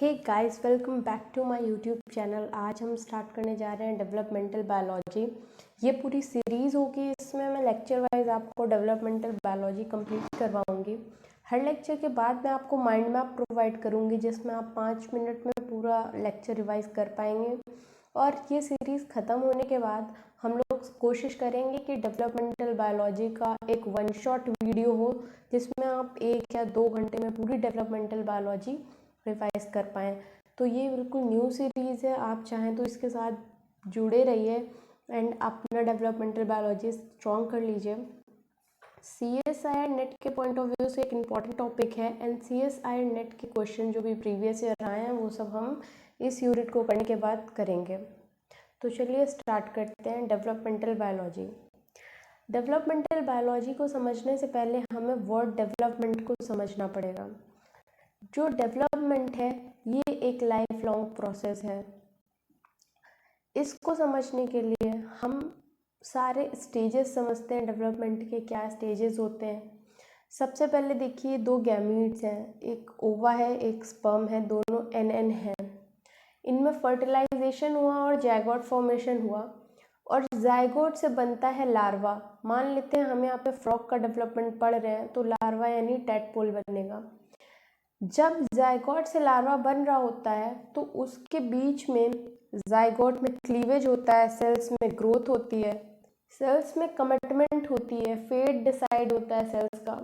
Hey guys, welcome back to my YouTube channel. आज हम start करने जा रहे हैं डेवलपमेंटल बायोलॉजी। ये पूरी सीरीज़ होगी, इसमें मैं लेक्चर वाइज आपको डेवलपमेंटल बायोलॉजी कंप्लीट करवाऊंगी। हर लेक्चर के बाद मैं आपको माइंड मैप प्रोवाइड करूंगी, जिसमें आप 5 मिनट में पूरा लेक्चर रिवाइज कर पाएंगे। और ये सीरीज़ ख़त्म होने के बाद हम लोग कोशिश करेंगे कि डेवलपमेंटल बायोलॉजी का एक वन शॉट वीडियो हो, जिसमें आप 1 या 2 घंटे में पूरी डेवलपमेंटल बायोलॉजी रिवाइज कर पाएँ। तो ये बिल्कुल न्यू सीरीज़ है, आप चाहें तो इसके साथ जुड़े रहिए एंड अपना डेवलपमेंटल बायोलॉजी स्ट्रॉन्ग कर लीजिए। CSIR नेट के पॉइंट ऑफ व्यू से एक इम्पॉर्टेंट टॉपिक है एंड CSIR नेट के क्वेश्चन जो भी प्रीवियस ईयर आए हैं वो सब हम इस यूनिट को पढ़ने के बाद करेंगे। तो चलिए स्टार्ट करते हैं डेवलपमेंटल बायोलॉजी। डेवलपमेंटल बायोलॉजी को समझने से पहले हमें वर्ड डेवलपमेंट को समझना पड़ेगा। जो डेवलपमेंट है ये एक लाइफ लॉन्ग प्रोसेस है। इसको समझने के लिए हम सारे स्टेजेस समझते हैं। डेवलपमेंट के क्या स्टेजेस होते हैं। सबसे पहले देखिए, 2 गैमीट्स हैं, एक ओवा है एक स्पर्म है, दोनों NN हैं। इनमें फर्टिलाइजेशन हुआ और जायगोट फॉर्मेशन हुआ और जायगोट से बनता है लार्वा। मान लेते हैं हम यहाँ पे फ्रॉग का डेवलपमेंट पढ़ रहे हैं, तो लार्वा यानी टैडपोल बनेगा। जब जायगोट से लार्वा बन रहा होता है तो उसके बीच में जायगोट में क्लीवेज होता है, सेल्स में ग्रोथ होती है, सेल्स में कमिटमेंट होती है, फेट डिसाइड होता है सेल्स का,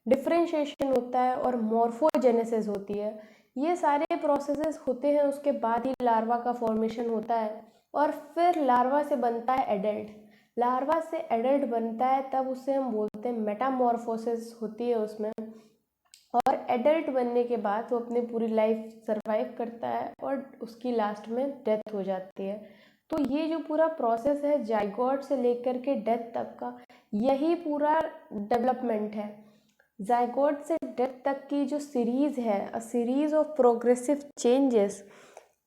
डिफरेंशिएशन होता है और मॉर्फोजेनेसिस होती है। ये सारे प्रोसेसेस होते हैं, उसके बाद ही लार्वा का फॉर्मेशन होता है और फिर लार्वा से बनता है एडल्ट। लार्वा से एडल्ट बनता है तब उसे हम बोलते हैं मेटामॉर्फोसिस होती है उसमें, और एडल्ट बनने के बाद वो अपनी पूरी लाइफ सरवाइव करता है और उसकी लास्ट में डेथ हो जाती है। तो ये जो पूरा प्रोसेस है जायगोट से लेकर के डेथ तक का, यही पूरा डेवलपमेंट है। जायगोट से डेथ तक की जो सीरीज है, a series of progressive changes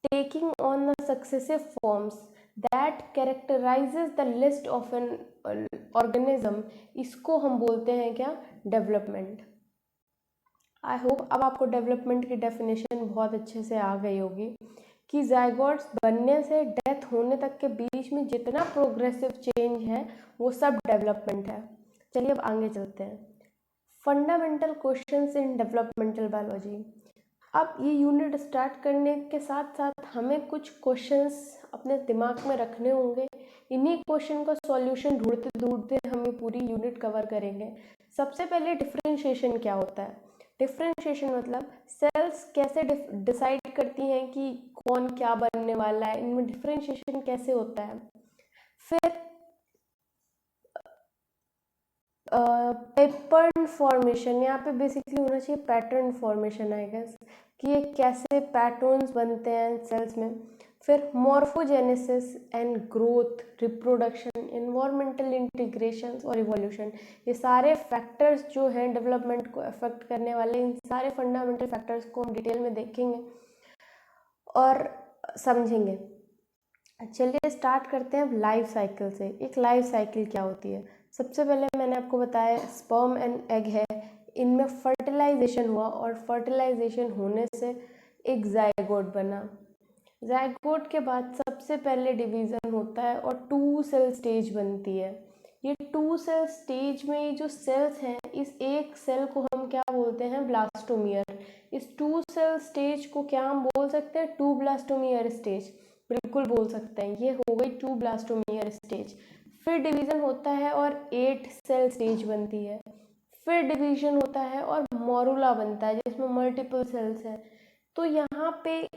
taking on the successive forms that कैरेक्टराइजेज the list of an organism, इसको हम बोलते हैं क्या? डेवलपमेंट। आई होप अब आपको डेवलपमेंट की डेफिनेशन बहुत अच्छे से आ गई होगी कि जायगोट्स बनने से डेथ होने तक के बीच में जितना प्रोग्रेसिव चेंज है वो सब डेवलपमेंट है। चलिए अब आगे चलते हैं। Fundamental questions in developmental biology. अब ये यूनिट स्टार्ट करने के साथ साथ हमें कुछ क्वेश्चंस अपने दिमाग में रखने होंगे। इन्हीं क्वेश्चन का सॉल्यूशन ढूंढते ढूंढते हम ये पूरी यूनिट कवर करेंगे। सबसे पहले डिफरेंशिएशन क्या होता है? डिफरेंशिएशन मतलब सेल्स कैसे डिसाइड करती हैं कि कौन क्या बनने वाला है, इनमें डिफरेंशिएशन कैसे होता है। फिर पैटर्न फॉर्मेशन, यहाँ पे बेसिकली होना चाहिए पैटर्न फॉर्मेशन आई गेस, कि ये कैसे पैटर्न्स बनते हैं सेल्स में। फिर morphogenesis and growth, reproduction, environmental integration और इवोल्यूशन, ये सारे फैक्टर्स जो हैं डेवलपमेंट को अफेक्ट करने वाले, इन सारे फंडामेंटल फैक्टर्स को हम डिटेल में देखेंगे और समझेंगे। चलिए स्टार्ट करते हैं अब लाइफ साइकिल से। एक लाइफ साइकिल क्या होती है? सबसे पहले मैंने आपको बताया स्पर्म एंड एग है, इनमें फर्टिलाइजेशन हुआ और फर्टिलाइजेशन होने से एक जायगोट बना। जायगोट के बाद सबसे पहले डिवीज़न होता है और 2 सेल स्टेज बनती है। ये 2 सेल स्टेज में जो सेल्स हैं, इस एक सेल को हम क्या बोलते हैं? ब्लास्टोमियर। इस 2 सेल स्टेज को क्या हम बोल सकते हैं? 2 ब्लास्टोमियर स्टेज, बिल्कुल बोल सकते हैं। ये हो गई 2 ब्लास्टोमियर स्टेज। फिर डिवीज़न होता है और 8 सेल स्टेज बनती है। फिर डिवीज़न होता है और मोरुला बनता है, जिसमें मल्टीपल सेल्स हैं। तो यहाँ पे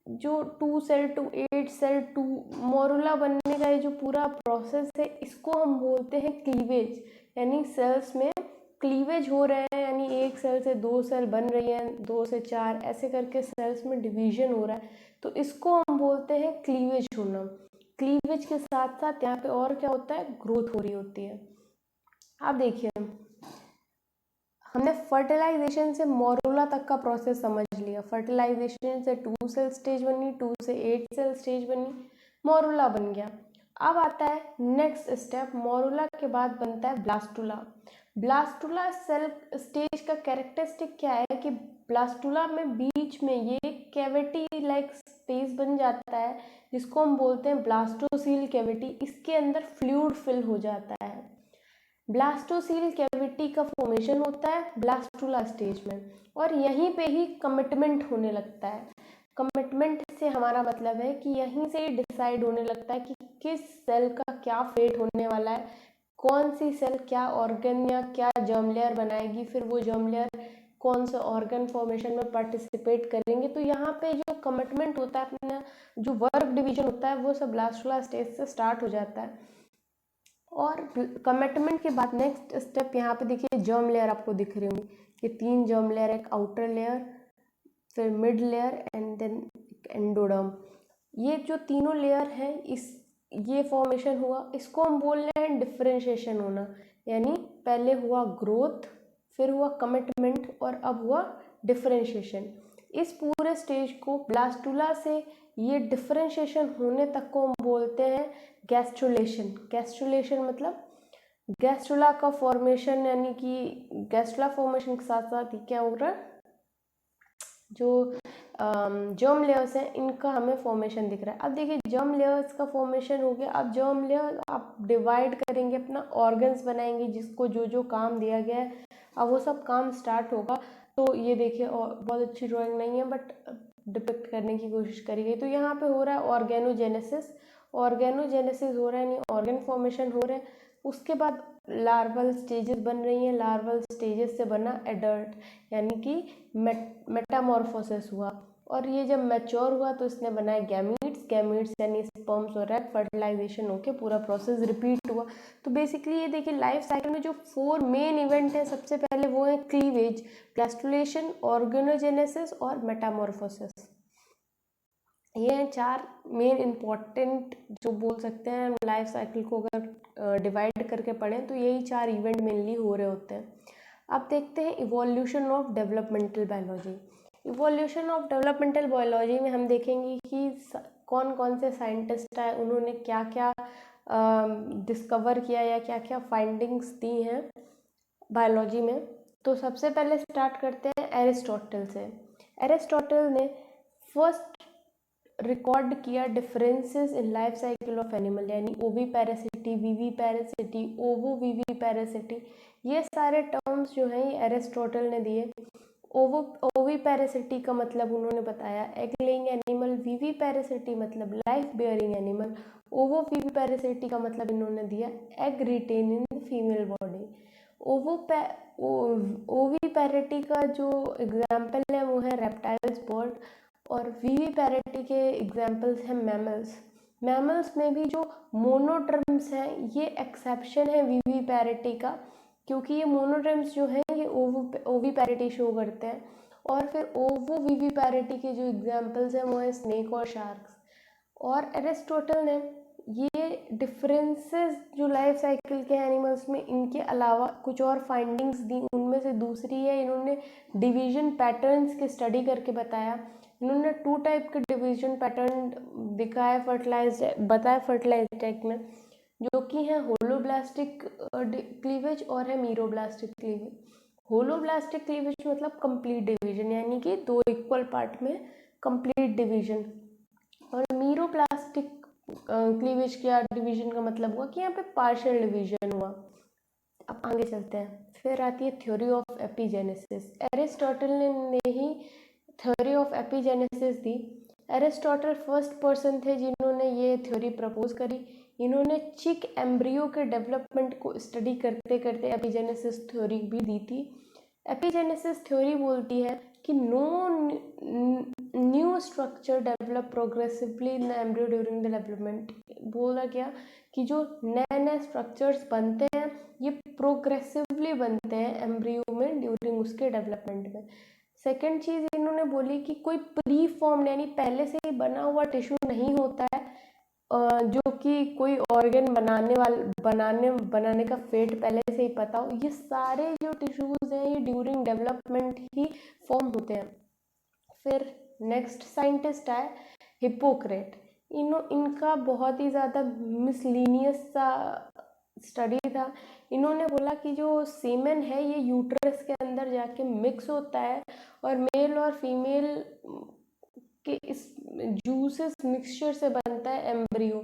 जो 2 cell to 8 cell to morula बनने का ये जो पूरा प्रोसेस है, इसको हम बोलते हैं क्लीवेज। यानी सेल्स में क्लीवेज हो रहे हैं, यानी एक सेल से 2 सेल बन रही हैं, 2 से 4 ऐसे करके सेल्स में डिवीजन हो रहा है, तो इसको हम बोलते हैं क्लीवेज होना। क्लीवेज के साथ साथ यहाँ पे और क्या होता है? ग्रोथ हो रही होती है। अब देखिए, हमने फर्टिलाइजेशन से मोरुला तक का प्रोसेस समझ लिया। फर्टिलाइजेशन से 2 सेल स्टेज बनी, 2 से 8 सेल स्टेज बनी, मोरुला बन गया। अब आता है नेक्स्ट स्टेप, मोरुला के बाद बनता है ब्लास्टुला। ब्लास्टुला सेल स्टेज का कैरेक्टरिस्टिक क्या है कि ब्लास्टुला में बीच में ये कैविटी लाइक स्पेस बन जाता है जिसको हम बोलते हैं ब्लास्टोसील कैविटी। इसके अंदर फ्लूइड फिल हो जाता है। ब्लास्टोसील कैविटी का फॉर्मेशन होता है ब्लास्टुला स्टेज में, और यहीं पे ही कमिटमेंट होने लगता है। कमिटमेंट से हमारा मतलब है कि यहीं से ही डिसाइड होने लगता है कि किस सेल का क्या फेट होने वाला है, कौन सी सेल क्या ऑर्गन या क्या जर्म लेयर बनाएगी, फिर वो जर्म लेयर कौन सा ऑर्गन फॉर्मेशन में पार्टिसिपेट करेंगे। तो यहाँ पे जो कमिटमेंट होता है, अपना जो वर्क डिवीजन होता है, वो सब ब्लास्टुला स्टेज से स्टार्ट हो जाता है। और कमिटमेंट के बाद नेक्स्ट स्टेप यहाँ पे देखिए जर्म लेयर आपको दिख रही होंगी, ये 3 जर्म लेयर, एक आउटर लेयर, फिर mid layer and then endoderm. ये जो तीनों लेयर हैं, ये फॉर्मेशन हुआ, इसको हम बोल रहे हैं डिफरेंशिएशन होना। यानी पहले हुआ ग्रोथ, फिर हुआ कमिटमेंट और अब हुआ डिफरेंशिएशन। इस पूरे स्टेज को ब्लास्टुला से ये डिफरेंशिएशन होने तक को हम बोलते हैं गैस्ट्रुलेशन। गैस्ट्रुलेशन मतलब गैस्ट्रुला का फॉर्मेशन, यानी कि गैस्ट्रुला फॉर्मेशन के साथ साथ ही क्या हो रहा है, जो जर्म लेयर्स हैं इनका हमें फॉर्मेशन दिख रहा है। अब देखिए जर्म लेयर्स का फॉर्मेशन हो गया। अब जर्म लेयर आप डिवाइड करेंगे, अपना ऑर्गन्स बनाएंगे, जिसको जो जो काम दिया गया है अब वो सब काम स्टार्ट होगा। तो ये देखिए, और बहुत अच्छी ड्राइंग नहीं है बट डिपिक्ट करने की कोशिश करी गई। तो यहाँ पे हो रहा है ऑर्गेनोजेनेसिस। ऑर्गेनोजेनेसिस हो रहा है, यानी ऑर्गन फॉर्मेशन हो रहे हैं। उसके बाद लार्वल स्टेजेस बन रही हैं। लार्वल स्टेजेस से बना एडल्ट, यानी कि मेटामॉर्फोसिस हुआ। और ये जब मैच्योर हुआ तो इसने बनाए गैमीट्स। गैमीट्स यानी स्पर्म्स और एग, फर्टिलाइजेशन होके पूरा प्रोसेस रिपीट हुआ। तो बेसिकली ये देखिए लाइफ साइकिल में जो 4 मेन इवेंट है, सबसे पहले वो है क्लीवेज, गैस्ट्रुलेशन, ऑर्गेनोजेनेसिस और मेटामॉर्फोसिस। ये हैं 4 मेन इम्पॉर्टेंट, जो बोल सकते हैं लाइफ साइकिल को अगर डिवाइड करके पढ़ें तो यही 4 इवेंट मेनली हो रहे होते हैं। अब देखते हैं evolution of developmental biology. Evolution of developmental biology में हम देखेंगे कि कौन कौन से साइंटिस्ट हैं, उन्होंने क्या क्या डिस्कवर किया या क्या क्या फाइंडिंग्स दी हैं बायोलॉजी में। तो सबसे पहले स्टार्ट करते हैं एरिस्टोटल से। एरिस्टोटल ने फर्स्ट रिकॉर्ड किया differences in life cycle of animal, यानी ओविपेरेसिटी, विविपेरेसिटी, ओवोविविपेरेसिटी, ये सारे टर्म्स जो हैं ये एरिस्टोटल ने दिए। ओविपेरेसिटी का मतलब उन्होंने बताया एग लेइंग एनिमल, विविपेरेसिटी मतलब लाइफ बेयरिंग एनिमल, ओवोविविपेरेसिटी का मतलब इन्होंने दिया egg retained in female body. Oviparity का जो एग्जाम्पल है वो है रेप्टाइल्स, बर्ड, और विविपेरिटी के एग्जाम्पल्स हैं मैमल्स। मैमल्स में भी जो मोनोट्रम्स हैं ये एक्सेप्शन है विविपेरिटी का, क्योंकि ये मोनोट्रम्स जो हैं ये ओविपेरिटी शो करते हैं। और फिर ओवो विविपेरिटी के जो एग्जाम्पल्स हैं वो है स्नेक और शार्क्स। और एरिस्टोटल ने ये डिफरेंसेस जो लाइफ साइकिल के एनिमल्स में, इनके अलावा कुछ और फाइंडिंग्स दी। उनमें से दूसरी है इन्होंने डिवीजन पैटर्न्स की स्टडी करके बताया। इन्होंने 2 टाइप के डिवीजन पैटर्न दिखाए बताया फर्टिलाइज्ड एग में, जो कि है होलोब्लास्टिक क्लीवेज और है मीरोब्लास्टिक क्लीवेज। होलोब्लास्टिक क्लीवेज मतलब कंप्लीट डिवीजन, यानी कि 2 इक्वल पार्ट में कंप्लीट डिवीजन। और मीरोब्लास्टिक क्लीवेज का डिवीजन का मतलब हुआ कि यहाँ पे पार्शियल डिवीजन हुआ। अब आगे चलते हैं। फिर आती है थ्योरी ऑफ एपिजेनेसिस। एरिस्टोटल ने ही थ्योरी ऑफ एपिजेनेसिस दी। एरिस्टोटल फर्स्ट पर्सन थे जिन्होंने ये थ्योरी प्रपोज करी। इन्होंने चिक एम्ब्रियो के डेवलपमेंट को स्टडी करते करते एपिजेनेसिस थ्योरी भी दी थी। एपिजेनेसिस थ्योरी बोलती है कि no new structure develop progressively in the embryo during the development. बोला गया कि जो नए नए स्ट्रक्चर्स बनते हैं ये प्रोग्रेसिवली बनते हैं एम्ब्रियो में ड्यूरिंग उसके डेवलपमेंट में। सेकेंड चीज़ इन्होंने बोली कि कोई प्री फॉर्म यानी पहले से ही बना हुआ टिश्यू नहीं होता है, जो कि कोई ऑर्गन बनाने का फेट पहले से ही पता हो। ये सारे जो टिश्यूज हैं ये ड्यूरिंग डेवलपमेंट ही फॉर्म होते हैं। फिर नेक्स्ट साइंटिस्ट आए हिप्पोक्रेट। इनका बहुत ही ज़्यादा मिसलीनियस सा स्टडी था। इन्होंने बोला कि जो सीमेन है ये यूट्रस के अंदर जाके मिक्स होता है और मेल और फीमेल के इस जूसेस मिक्सचर से बनता है एम्ब्रियो।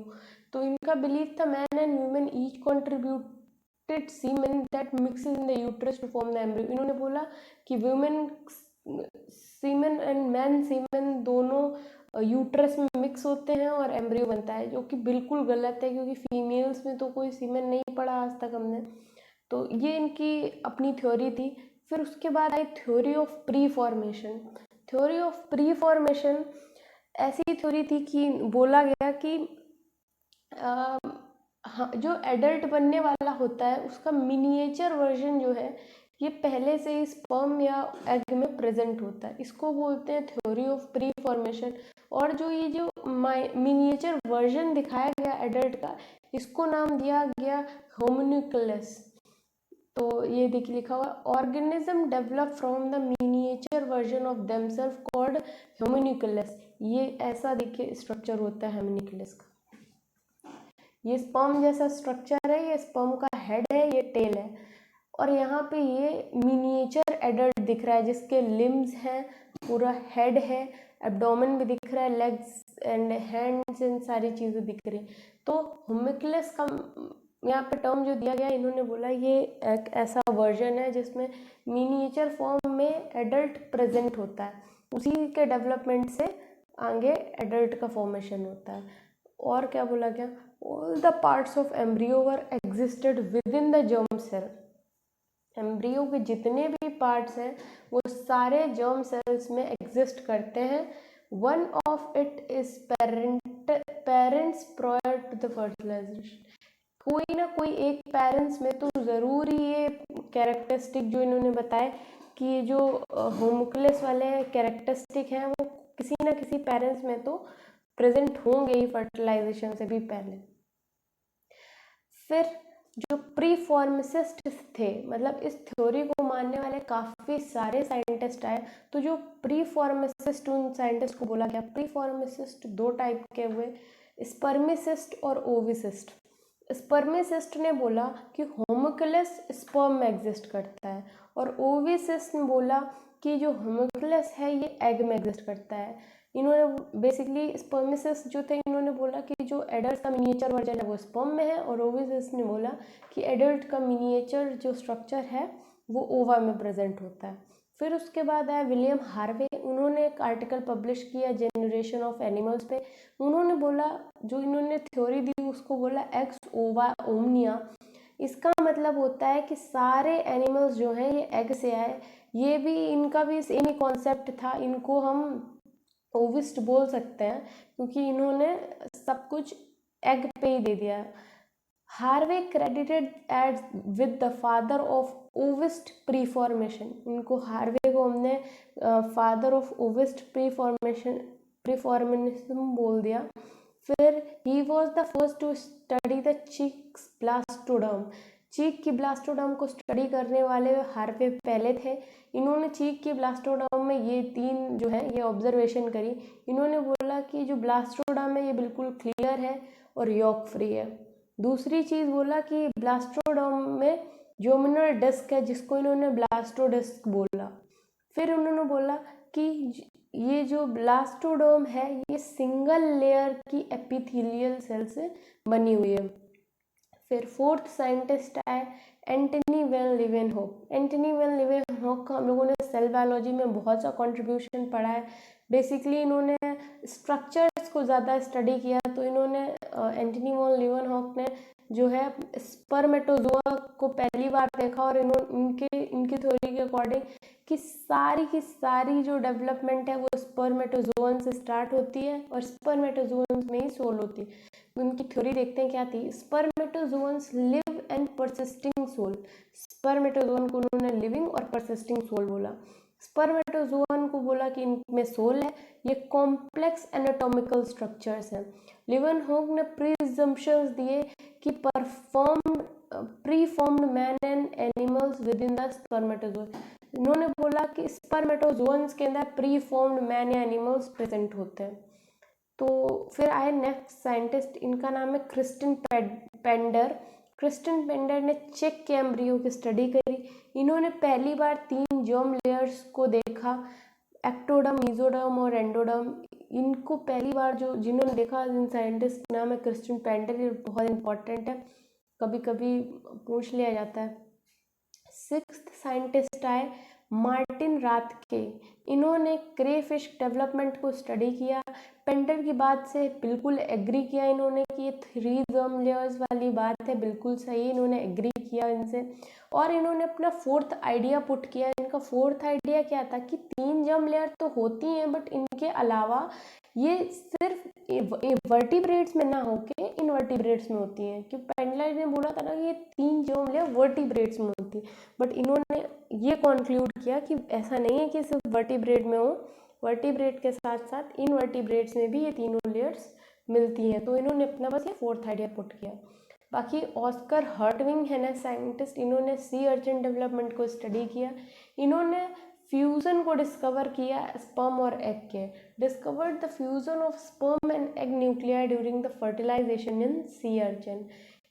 तो इनका बिलीव था man and women each contributed semen that mixes in the uterus to form the embryo. इन्होंने बोला कि women semen and man semen दोनों यूट्रस में मिक्स होते हैं और एम्ब्रियो बनता है, जो कि बिल्कुल गलत है क्योंकि फीमेल्स में तो कोई सीमेन नहीं पढ़ा आज तक हमने। तो ये इनकी अपनी थ्योरी थी। फिर उसके बाद आई theory of preformation. Theory of preformation ऐसी थ्योरी थी कि बोला गया कि हाँ, जो एडल्ट बनने वाला होता है उसका मिनिएचर वर्जन जो है ये पहले से ही स्पर्म या एग में प्रेजेंट होता है। इसको बोलते हैं थ्योरी ऑफ प्री फॉर्मेशन। और जो ये जो मिनिएचर वर्जन दिखाया गया एडल्ट का, इसको नाम दिया गया होम्युन्यूक्लियस। तो ये देखिए लिखा हुआ organism develop from the miniature version of themselves called homunculus. ये ऐसा देखिए स्ट्रक्चर होता है होम्युन्यूक्लियस का। ये स्पर्म जैसा स्ट्रक्चर है, ये स्पर्म का हेड है, ये टेल है, और यहाँ पे ये मिनिएचर एडल्ट दिख रहा है जिसके लिम्स हैं, पूरा हेड है, एब्डोमेन भी दिख रहा है, लेग्स एंड हैंड्स एंड सारी चीज़ें दिख रही। तो होम्युन्यूक्लियस का यहाँ पे टर्म जो दिया गया, इन्होंने बोला ये एक ऐसा वर्जन है जिसमें मिनिएचर फॉर्म में एडल्ट प्रेजेंट होता है, उसी के डेवलपमेंट से आगे एडल्ट का फॉर्मेशन होता है। और क्या बोला गया, all the parts of embryo were existed within the germ cell. Embryo के जितने भी पार्ट्स हैं वो सारे जर्म सेल्स में एग्जिस्ट करते हैं। One of it is parents prior to the fertilization. कोई ना कोई एक पेरेंट्स में तो ज़रूर ही ये कैरेक्टरिस्टिक जो इन्होंने बताया कि ये जो होम्युन्यूक्लियस वाले कैरेक्टरिस्टिक हैं वो किसी ना किसी पेरेंट्स में तो प्रेजेंट होंगे ही फर्टिलाइजेशन से भी पहले। फिर जो प्री फॉर्मेसिस्ट थे, मतलब इस थ्योरी को मानने वाले काफ़ी सारे साइंटिस्ट आए। तो जो प्री फॉर्मेसिस्ट, उन साइंटिस्ट को बोला गया प्री फॉर्मेसिस्ट दो टाइप के हुए, स्पर्मिसिस्ट और ओविसिस्ट। स्पर्मिसिस्ट ने बोला कि होम्युन्यूक्लियस स्पर्म में एग्जिस्ट करता है, और ओविसिस्ट ने बोला कि जो होम्युन्यूक्लियस है ये एग में एग्जिस्ट करता है। इन्होंने बेसिकली स्पर्मिसिस्ट जो थे, इन्होंने बोला कि जो एडल्ट का मिनिएचर वर्जन है वो स्पर्म में है, और ओविसिस्ट ने बोला कि एडल्ट का मिनिएचर जो स्ट्रक्चर है वो ओवा में प्रेजेंट होता है। फिर उसके बाद आया विलियम हार्वे। उन्होंने एक आर्टिकल पब्लिश किया जेनरेशन ऑफ एनिमल्स पे। उन्होंने बोला, जो इन्होंने थ्योरी दी उसको बोला एक्स ओवा ओमनिया। इसका मतलब होता है कि सारे एनिमल्स जो हैं ये एग से आए। ये भी इनका भी सेम ही कॉन्सेप्ट था। इनको हम ओविस्ट बोल सकते हैं क्योंकि इन्होंने सब कुछ एग पे ही दे दिया। Harvey credited as with the father of ovist preformation. इनको हार्वे को हमने father of ovist preformation बोल दिया। फिर he was the first to study the chicks blastoderm. Chick की ब्लास्टोडर्म को स्टडी करने वाले हार्वे पहले थे। इन्होंने चीक की ब्लास्टोडर्म में ये तीन जो है ये ऑब्जर्वेशन करी। इन्होंने बोला कि जो ब्लास्टोडर्म है ये बिल्कुल क्लियर है और यॉक फ्री है। दूसरी चीज़ बोला कि ब्लास्टोडर्म में जोमिनल डिस्क है जिसको इन्होंने ब्लास्टोडिस्क बोला। फिर उन्होंने बोला कि ये जो ब्लास्टोडर्म है ये सिंगल लेयर की एपिथेलियल सेल से बनी हुई है। फिर फोर्थ साइंटिस्ट आए Antonie van Leeuwenhoek. Antonie van Leeuwenhoek का हम लोगों ने सेल बायोलॉजी में बहुत सा कंट्रीब्यूशन पढ़ा है। बेसिकली इन्होंने स्ट्रक्चर्स को ज़्यादा स्टडी किया। तो इन्होंने एंटनी वैन लीवेनहॉक ने जो है स्पर्मेटोजोआ को पहली बार देखा, और इनकी थ्योरी के अकॉर्डिंग कि की सारी जो डेवलपमेंट है वो स्पर्मेटोजोअन से स्टार्ट होती है और स्पर्मेटोजोअन में ही सोल होती है। उनकी थ्योरी देखते हैं क्या थी। स्पर्मेटोजोअन्स लिव एंड परसिस्टिंग सोल। स्पर्मेटोजोअन को उन्होंने लिविंग और परसिस्टिंग सोल बोला। स्पर्मेटोजोअन को बोला कि इनमें सोल है। ये कॉम्प्लेक्स एनाटॉमिकल स्ट्रक्चर्स हैं। लीवेनहॉक ने प्रीजम्पशंस दिए कि pre formed man and animals with in the spermatozoa. इन्होंने बोला कि स्पर्मेटोजोअन्स के अंदर प्री फॉर्म्ड मैन या एनिमल्स प्रेजेंट होते हैं। तो फिर आए नेक्स्ट साइंटिस्ट, इनका नाम है क्रिस्टिन पेंडर। क्रिस्टियन पेंडर ने चेक के एम्ब्रियो की स्टडी करी। इन्होंने पहली बार 3 जर्म लेयर्स को देखा, एक्टोडर्म, मेसोडर्म और एंडोडर्म। इनको पहली बार जिन्होंने देखा, इन साइंटिस्ट का नाम है क्रिस्टियन पेंडर। ये बहुत इंपॉर्टेंट है, कभी कभी पूछ लिया जाता है। 6th साइंटिस्ट आए मार्टिन राथके। इन्होंने क्रेफिश डेवलपमेंट को स्टडी किया। पेंडर की बात से बिल्कुल एग्री किया इन्होंने कि ये 3 जर्म लेयर्स वाली बात है, बिल्कुल सही, इन्होंने एग्री किया इनसे। और इन्होंने अपना 4th आइडिया पुट किया। इनका 4th आइडिया क्या था कि 3 जर्म लेयर तो होती हैं, बट इनके अलावा ये सिर्फ वर्टिब्रेट्स में ना होके इनवर्टिब्रेट्स में होती हैं। कि पेंडलर ने बोला था ना कि ये 3 जर्म लेयर वर्टिब्रेट्स में होती है, बट इन्होंने ये कॉन्क्लूड किया कि ऐसा नहीं है कि सिर्फ वर्टिब्रेट में हो, वर्टिब्रेट के साथ साथ इनवर्टिब्रेट्स में भी ये तीनों लेयर्स मिलती हैं। तो इन्होंने अपना बस ये 4th आइडिया पुट किया। बाकी ऑस्कर हर्टविग है ना साइंटिस्ट, इन्होंने सी अर्चिन डेवलपमेंट को स्टडी किया। इन्होंने फ्यूज़न को डिस्कवर किया स्पर्म और एग के। Discovered the fusion of sperm and egg nuclei during the fertilization in sea urchin.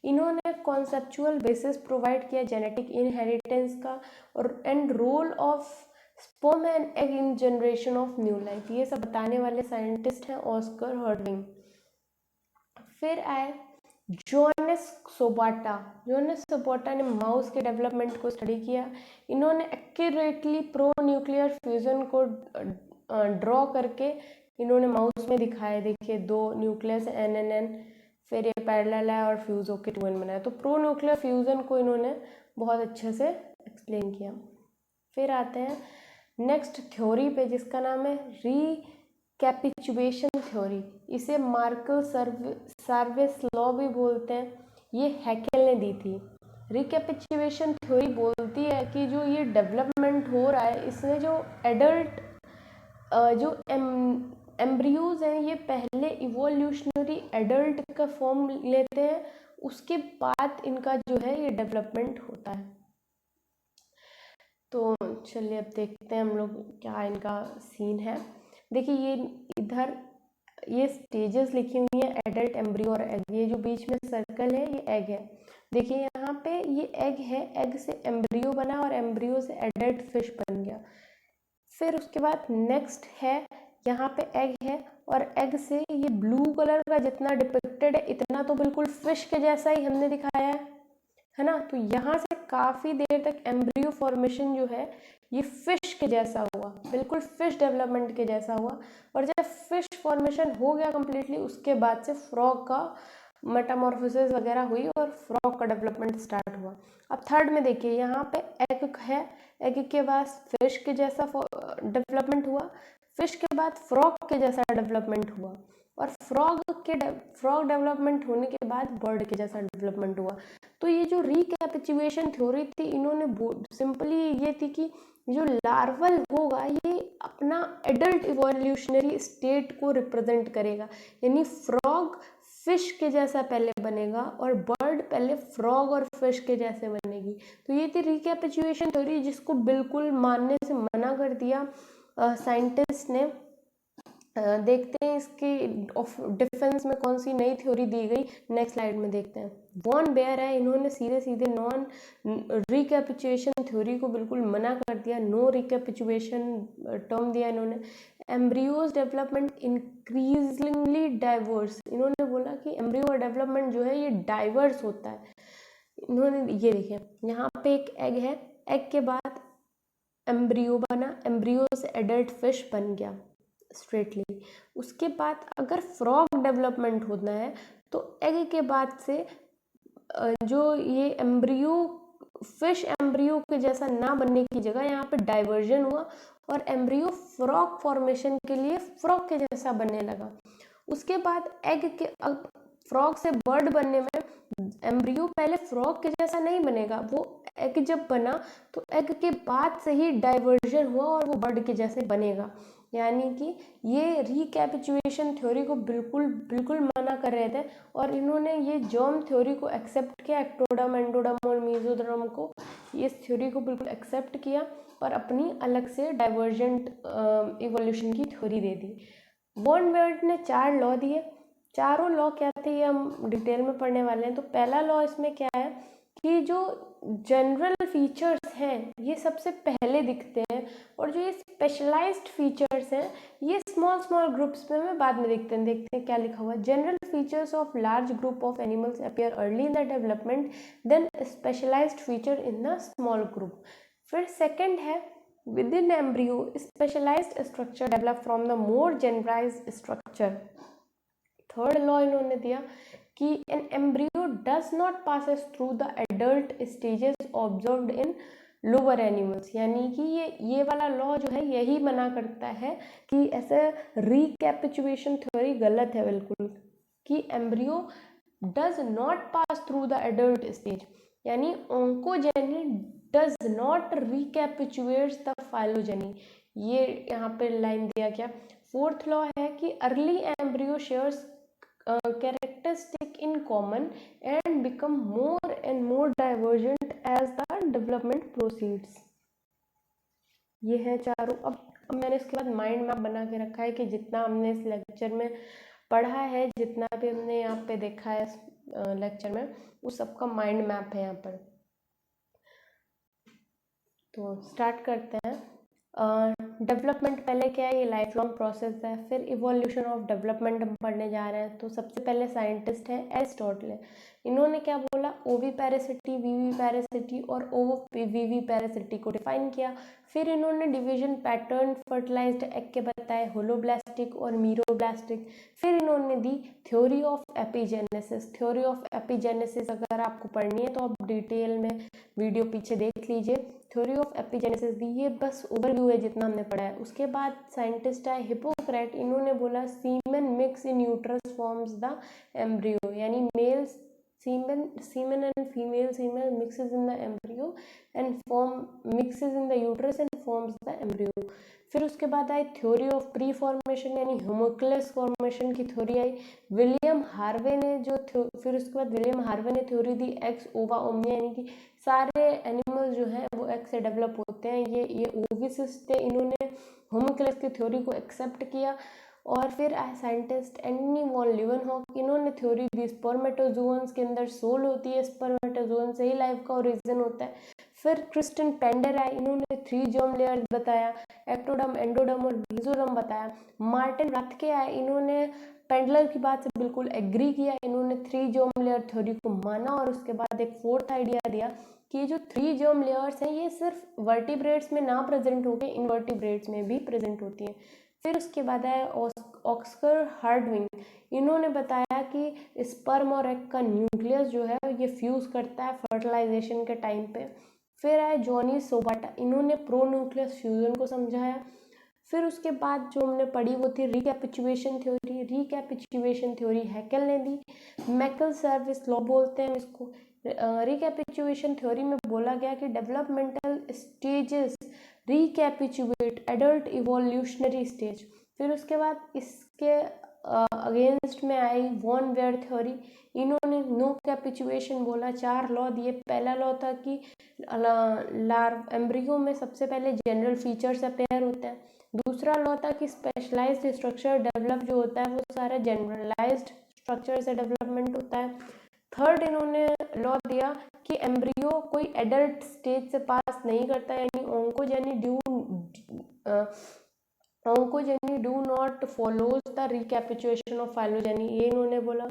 इन्होंने कॉन्सेप्चुअल बेसिस प्रोवाइड किया जेनेटिक इनहेरिटेंस का और and role of sperm and egg in generation of new life. ये सब बताने वाले scientist हैं Oscar हर्टविग। फिर आए जोनेस सोबाटा। जोनेस सोबाटा ने माउस के डेवलपमेंट को स्टडी किया। इन्होंने एक्यूरेटली प्रो न्यूक्लियर फ्यूजन को ड्रॉ करके इन्होंने माउस में दिखाया। देखिए 2 न्यूक्लियस NNN, फिर ये पैरेलल है और फ्यूज होके 2N बनाया। तो प्रो न्यूक्लियर फ्यूजन को इन्होंने बहुत अच्छे से एक्सप्लेन किया। फिर आते हैं नेक्स्ट थ्योरी पे, जिसका नाम है रिकैपिचुएशन थ्योरी। इसे मार्कल सर्विस लॉ भी बोलते हैं। ये हैकेल ने दी थी। रिकैपिचुएशन थ्योरी बोलती है कि जो ये डेवलपमेंट हो रहा है, इसमें जो एडल्ट जो एम्ब्रियोज हैं, ये पहले इवोल्यूशनरी एडल्ट का फॉर्म लेते हैं, उसके बाद इनका जो है ये डेवलपमेंट होता है। तो चलिए अब देखते हैं हम लोग क्या इनका सीन है। देखिए ये इधर ये स्टेजेस लिखी हुई हैं, एडल्ट, एम्ब्रियो और एग। ये जो बीच में सर्कल है ये एग है। देखिए यहाँ पे ये एग है, एग से एम्ब्रियो बना और एम्ब्रियो से एडल्ट फिश बन गया। फिर उसके बाद नेक्स्ट है, यहाँ पे एग है और एग से ये ब्लू कलर का जितना डिपिक्टेड है इतना तो बिल्कुल फिश के जैसा ही हमने दिखाया है ना। तो यहाँ से काफ़ी देर तक एम्ब्रियो फॉर्मेशन जो है ये फिश के जैसा हुआ, बिल्कुल फिश डेवलपमेंट के जैसा हुआ। और जब फिश फॉर्मेशन हो गया कम्प्लीटली, उसके बाद से फ्रॉग का मेटामॉर्फोसिस वगैरह हुई और फ्रॉग का डेवलपमेंट स्टार्ट हुआ। अब थर्ड में देखिए यहाँ पे एग है, एग के बाद फिश के जैसा डेवलपमेंट हुआ, फिश के बाद फ्रॉग के जैसा डेवलपमेंट हुआ और फ्रॉग डेवलपमेंट होने के बाद बर्ड के जैसा डेवलपमेंट हुआ। तो ये जो रिकैपिचुएशन थ्योरी थी, इन्होंने सिंपली ये थी कि जो लार्वल होगा ये अपना एडल्ट इवोल्यूशनरी स्टेट को रिप्रेजेंट करेगा, यानी फ्रॉग फिश के जैसा पहले बनेगा और बर्ड पहले फ्रॉग और फिश के जैसे बनेगी। तो ये थी रिकैपिचुएशन थ्योरी, जिसको बिल्कुल मानने से मना कर दिया साइंटिस्ट ने। देखते हैं इसके डिफेंस में कौन सी नई थ्योरी दी गई, नेक्स्ट स्लाइड में देखते हैं। वॉन बेयर है, इन्होंने सीधे सीधे नॉन रिकैपिचुएशन थ्योरी को बिल्कुल मना कर दिया, नो रिकैपिचुएशन टर्म दिया इन्होंने। एम्ब्रियोज डेवलपमेंट इंक्रीजिंगली डाइवर्स, इन्होंने बोला कि एम्ब्रियो का डेवलपमेंट जो है ये डाइवर्स होता है। इन्होंने ये देखिए यहाँ पे एक एग है, एग के बाद एम्ब्रियो बना, एम्ब्रियो से एडल्ट फिश बन गया स्ट्रेटली। उसके बाद अगर फ्रॉग डेवलपमेंट होना है तो एग के बाद से जो ये एम्ब्रियो फिश एम्ब्रियो के जैसा ना बनने की जगह यहाँ पे डाइवर्जन हुआ और एम्ब्रियो फ्रॉग फॉर्मेशन के लिए फ्रॉग के जैसा बनने लगा। उसके बाद एग के फ्रॉग से बर्ड बनने में एम्ब्रियो पहले फ्रॉग के जैसा नहीं बनेगा, वो एग जब बना तो एग के बाद से ही डाइवर्जन हुआ और वो बर्ड के जैसे बनेगा। यानी कि ये रिकैपिचुएशन थ्योरी को बिल्कुल मना कर रहे थे और इन्होंने ये जर्म थ्योरी को एक्सेप्ट किया, एक्टोडर्म, एंडोडर्म और मेसोडर्म को, इस थ्योरी को बिल्कुल एक्सेप्ट किया और अपनी अलग से डाइवर्जेंट इवोल्यूशन की थ्योरी दे दी। वॉन बेयर ने 4 लॉ दिए। चारों लॉ क्या थे ये हम डिटेल में पढ़ने वाले हैं। तो पहला लॉ इसमें क्या है कि जो जनरल फीचर्स हैं ये सबसे पहले दिखते हैं, और जो ये स्पेशलाइज्ड फीचर्स हैं ये स्मॉल स्मॉल ग्रुप्स में बाद में देखते हैं क्या लिखा हुआ है। General features of large group of animals appear early in the development, then specialised feature in the small group. फिर सेकंड है within embryo specialized structure develop from the more generalized structure। Third law इन्होंने दिया कि an embryo does not passes through the adult stages observed in lower animals, यानी कि ये वाला law जो है यही मना करता है कि ऐसे रिकैपिचुएशन थ्योरी गलत है बिल्कुल, कि embryo does not pass through the adult stage, यानी ओंकोजेनी डज नॉट रिकैपिचुएट्स द फाइलोजेनी। ये यहाँ पे लाइन दिया गया। फोर्थ लॉ है कि early embryo shares characteristic in common and become more and more divergent as the development proceeds। ये है चारों। अब मैंने इसके बाद माइंड मैप बना के रखा है कि जितना हमने इस लेक्चर में पढ़ा है, जितना भी हमने यहाँ पे देखा है इस लेक्चर में, उस सबका माइंड मैप है यहाँ पर। तो स्टार्ट करते हैं। डेवलपमेंट पहले क्या है, ये लाइफ लॉन्ग प्रोसेस है। फिर इवोल्यूशन ऑफ डेवलपमेंट हम पढ़ने जा रहे हैं। तो सबसे पहले साइंटिस्ट है एरिस्टोटल। इन्होंने क्या बोला, ओविपेरेसिटी, विविपेरेसिटी और ओविविपेरेसिटी को डिफाइन किया। फिर इन्होंने डिवीजन पैटर्न फर्टिलाइज्ड एग के बताए, होलोब्लास्टिक और मीरोब्लास्टिक। फिर इन्होंने दी थ्योरी ऑफ एपिजेनेसिस। थ्योरी ऑफ एपिजेनेसिस अगर आपको पढ़नी है तो आप डिटेल में वीडियो पीछे देख लीजिए। थ्योरी ऑफ एपिजेनेसिस दी, ये बस ओवरव्यू है जितना हमने पढ़ा है। उसके बाद साइंटिस्ट है हिप्पोक्रेट। इन्होंने बोला semen mix in uterus forms the embryo, यानी male semen and female semen mixes in the embryo and mixes in the uterus and forms the embryo। फिर उसके बाद आई थ्योरी ऑफ प्री फॉर्मेशन, यानी होमोक्लेस formation की theory आई। William Harvey ने फिर उसके बाद विलियम हार्वे ने थ्योरी दी एक्स ओवा ओमनिया, यानी कि सारे एनिमल्स जो हैं वो एक्स से डेवलप होते हैं। ये ओविसिस्ट थे, इन्होंने होमोक्लेस की थ्योरी को एक्सेप्ट किया। और फिर साइंटिस्ट एंटनी वॉन लीवनहॉक, इन्होंने थ्योरी दी स्पर्मेटोजोन्स के अंदर सोल होती है, स्पर्मेटोजोन से ही लाइफ का ओरिजिन होता है। फिर क्रिस्टन पेंडर है, इन्होंने 3 जर्म लेयर्स बताया, एक्टोडर्म, एंडोडर्म और मेसोडर्म बताया। मार्टिन राथके आए, इन्होंने पेंडलर की बात से बिल्कुल एग्री किया। इन्होंने 3 जर्म लेयर थ्योरी को माना और उसके बाद एक फोर्थ आइडिया दिया कि ये जो 3 जर्म लेयर्स हैं ये सिर्फ वर्टिब्रेट्स में ना प्रेजेंट होकर इनवर्टिब्रेट्स में भी प्रेजेंट होती हैं। फिर उसके बाद है ऑस्कर हार्डविंग, इन्होंने बताया कि स्पर्म और एग का न्यूक्लियस जो है ये फ्यूज करता है फर्टिलाइजेशन के टाइम पे। फिर है जॉनी सोबाटा, इन्होंने प्रो न्यूक्लियस फ्यूजन को समझाया। फिर उसके बाद जो हमने पढ़ी वो थी रिकैपिचुएशन थ्योरी। रिकैपिचुएशन थ्योरी हैकेल ने दी, मैकल सर्विस लॉ बोलते हैं इसको। रिकैपिचुएशन थ्योरी में बोला गया कि developmental stages recapitulate adult evolutionary stage. फिर उसके बाद इसके अगेंस्ट में आई वॉन वेयर थ्योरी, इन्होंने नो कैपिचुएशन बोला। 4 लॉ दिए। पहला लॉ था कि एम्ब्रियो में सबसे पहले जनरल फीचर्स अपेयर होते हैं। दूसरा लॉ था कि स्पेशलाइज्ड स्ट्रक्चर डेवलप जो होता है वो सारा जनरलाइज्ड स्ट्रक्चर से डेवलपमेंट होता है। थर्ड इन्होंने लॉ दिया कि एम्ब्रियो कोई एडल्ट स्टेज से पास नहीं करता, यानी ontogeny do not follows the recapitulation of phylogeny, ये इन्होंने बोला।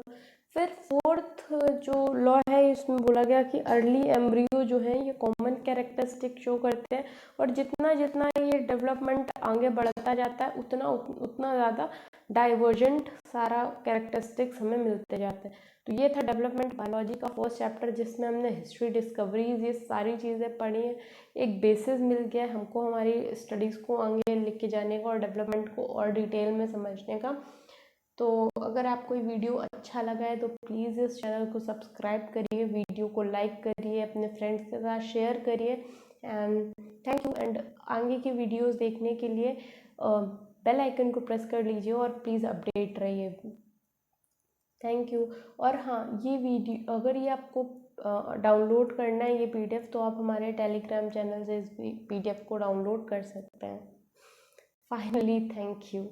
फिर फोर्थ जो लॉ है इसमें बोला गया कि अर्ली एम्ब्रियो जो है ये कॉमन कैरेक्टरिस्टिक शो करते हैं, और जितना जितना ये डेवलपमेंट आगे बढ़ता जाता है उतना ज़्यादा डाइवर्जेंट सारा कैरेक्टरिस्टिक्स हमें मिलते जाते हैं। तो ये था डेवलपमेंट बायोलॉजी का फर्स्ट चैप्टर, जिसमें हमने हिस्ट्री, डिस्कवरीज, ये सारी चीज़ें पढ़ी हैं। एक बेसिस मिल गया हमको हमारी स्टडीज़ को आगे लेके जाने का और डेवलपमेंट को और डिटेल में समझने का। तो अगर आपको ये वीडियो अच्छा लगा है तो प्लीज़ इस चैनल को सब्सक्राइब करिए, वीडियो को लाइक करिए, अपने फ्रेंड्स के साथ शेयर करिए। And thank you. एंड आगे की वीडियोस देखने के लिए बेल आइकन को प्रेस कर लीजिए और प्लीज़ अपडेट रहिए। Thank you. और हाँ, ये वीडियो अगर ये आपको डाउनलोड करना है ये PDF, तो आप हमारे टेलीग्राम चैनल से इस PDF को डाउनलोड कर सकते हैं। Finally thank you.